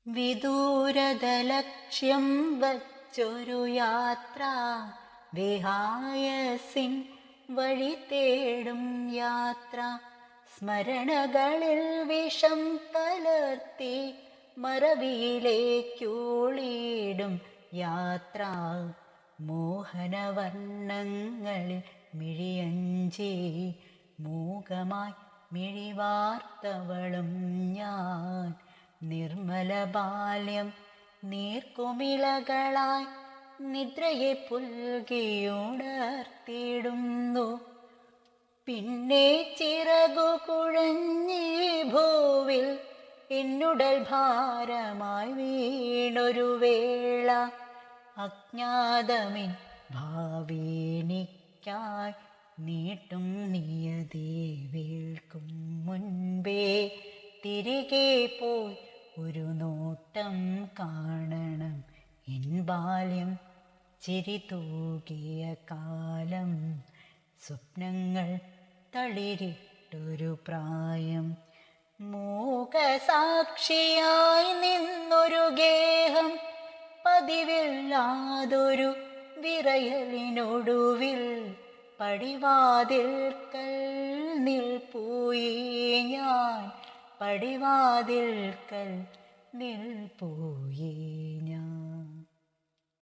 വിദൂരദലക്ഷ്യം വച്ചൊരു യാത്ര, വിഹായസിൻ വഴി തേടും യാത്ര. സ്മരണകളിൽ വിഷം കലർത്തി മറവിയിലേക്കൂളിടും യാത്ര. മോഹനവർണ്ണങ്ങളിൽ മിഴിയഞ്ചി മൂകമായി മിഴിവാർത്തവളും ഞാൻ. നിർമ്മല ബാല്യം നീർക്കുമിളകളായി നിദ്രയെ പുൽകിയുണർത്തിടുന്നു. പിന്നെ ചിറകു കുഴഞ്ഞി ഭൂവിൽ എന്നുടൽ ഭാരമായി വീണൊരു വേള. അജ്ഞാതമിൻ ഭാവിനിക്കായി നീട്ടും നിയതി വീൾക്കും മുൻപേ തിരികെ പോയി ഒരു നോട്ടം കാണണം. എൻ ബാല്യം ചിരി തൂകിയ കാലം, സ്വപ്നങ്ങൾ തളിരിട്ടൊരു പ്രായം. മൂകസാക്ഷിയായി നിന്നൊരു ഗേഹം, പതിവില്ലാതൊരു വിറയലിനൊടുവിൽ പടിവാതിൽക്കൽ നിൽപ്പൂയി ഞാൻ. പടിവാതിൽക്കൽ നിൽപ്പൂയി ഞാൻ.